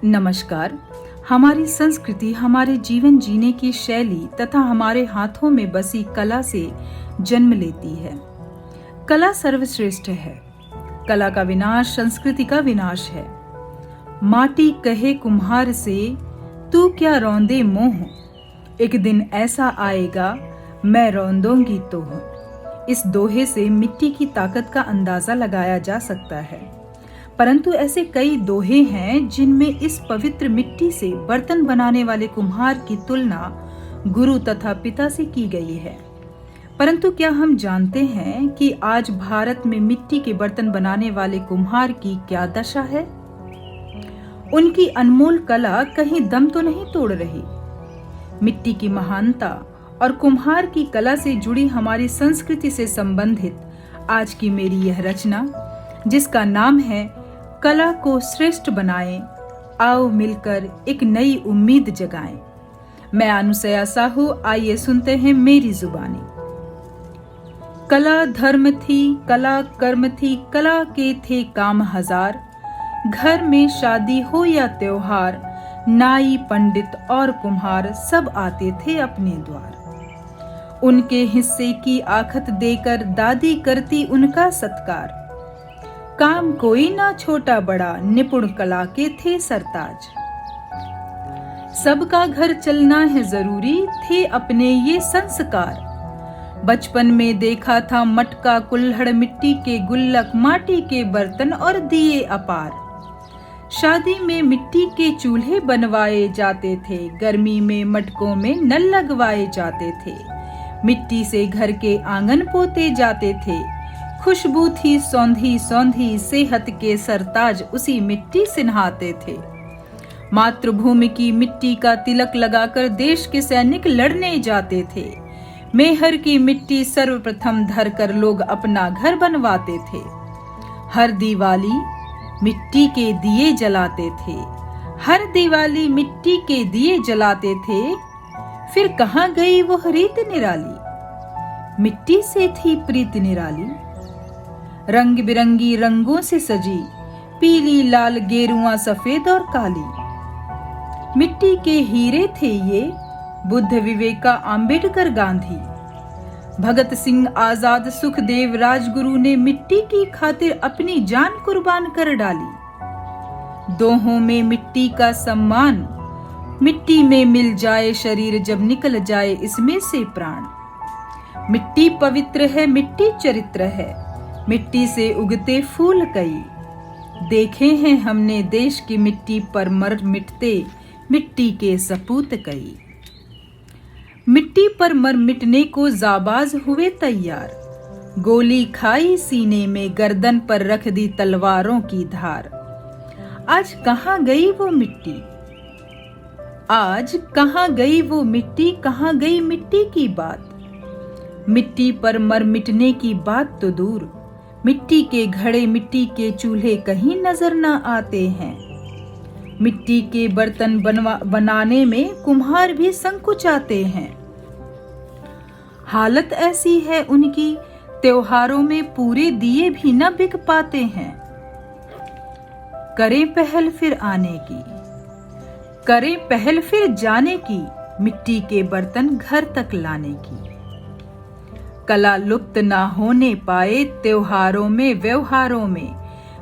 नमस्कार। हमारी संस्कृति हमारे जीवन जीने की शैली तथा हमारे हाथों में बसी कला से जन्म लेती है। कला सर्वश्रेष्ठ है। कला का विनाश संस्कृति का विनाश है। माटी कहे कुम्हार से, तू क्या रौंदे मोह, एक दिन ऐसा आएगा मैं रौंदूंगी तोह। इस दोहे से मिट्टी की ताकत का अंदाजा लगाया जा सकता है, परंतु ऐसे कई दोहे हैं जिनमें इस पवित्र मिट्टी से बर्तन बनाने वाले कुम्हार की तुलना गुरु तथा पिता से की गई है। परंतु क्या हम जानते हैं कि आज भारत में मिट्टी के बर्तन बनाने वाले कुम्हार की क्या दशा है? उनकी अनमोल कला कहीं दम तो नहीं तोड़ रही। मिट्टी की महानता और कुम्हार की कला से जुड़ी हमारी संस्कृति से संबंधित आज की मेरी यह रचना, जिसका नाम है कला को श्रेष्ठ बनाएं, आओ मिलकर एक नई उम्मीद जगाएं। मैं अनुसया साहू, आइए सुनते हैं मेरी जुबानी। कला धर्म थी, कला कर्म थी, कला के थे काम हजार। घर में शादी हो या त्योहार, नाई पंडित और कुम्हार सब आते थे अपने द्वार। उनके हिस्से की आखत देकर दादी करती उनका सत्कार। काम कोई ना छोटा बड़ा, निपुण कला के थे सरताज। सबका घर चलना है जरूरी, थे अपने ये संस्कार। बचपन में देखा था मटका कुल्हड़, मिट्टी के गुल्लक, माटी के बर्तन और दिए अपार। शादी में मिट्टी के चूल्हे बनवाए जाते थे, गर्मी में मटकों में नल लगवाए जाते थे। मिट्टी से घर के आंगन पोते जाते थे। खुशबू थी सौंधी सौंधी, सेहत के सरताज उसी मिट्टी से नहाते थे। मातृभूमि की मिट्टी का तिलक लगाकर देश के सैनिक लड़ने जाते थे। मेहर की मिट्टी सर्वप्रथम धरकर लोग अपना घर बनवाते थे। हर दिवाली मिट्टी के दिए जलाते थे। हर दिवाली मिट्टी के दिए जलाते थे। फिर कहाँ गई वो रीत निराली, मिट्टी से थी प्रीत निराली। रंग बिरंगी रंगों से सजी, पीली लाल गेरुआ सफेद और काली। मिट्टी के हीरे थे ये, बुद्ध विवेका अम्बेडकर गांधी। भगत सिंह आजाद सुखदेव राजगुरु ने मिट्टी की खातिर अपनी जान कुर्बान कर डाली। दोहों में मिट्टी का सम्मान, मिट्टी में मिल जाए शरीर जब निकल जाए इसमें से प्राण। मिट्टी पवित्र है, मिट्टी चरित्र है, मिट्टी से उगते फूल कई। देखे हैं हमने देश की मिट्टी पर मर मिटते, मिट्टी के सपूत कई। मिट्टी पर मर मिटने को जाबाज हुए तैयार। गोली खाई सीने में, गर्दन पर रख दी तलवारों की धार। आज कहाँ गई वो मिट्टी, आज कहाँ गई वो मिट्टी, कहाँ गई मिट्टी की बात। मिट्टी पर मर मिटने की बात तो दूर, मिट्टी के घड़े मिट्टी के चूल्हे कहीं नजर न आते हैं। मिट्टी के बर्तन बनाने में कुम्हार भी संकुचाते हैं। हालत ऐसी है उनकी, त्योहारों में पूरे दिए भी न बिक पाते हैं। करें पहल फिर आने की, करें पहल फिर जाने की, मिट्टी के बर्तन घर तक लाने की। कला लुप्त ना होने पाए त्योहारों में व्यवहारों में।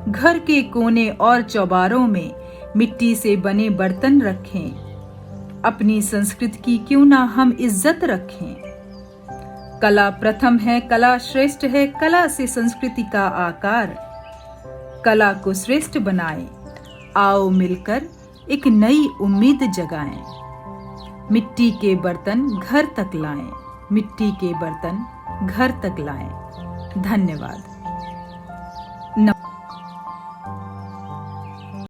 घर के कोने और चौबारों में मिट्टी से बने बर्तन रखें। अपनी संस्कृति की क्यों ना हम इज्जत रखें। कला प्रथम है, कला श्रेष्ठ है, कला से संस्कृति का आकार। कला को श्रेष्ठ बनाएं, आओ मिलकर एक नई उम्मीद जगाएं। मिट्टी के बर्तन घर तक लाएं, मिट्टी के बर्तन घर तक लाएं। धन्यवाद।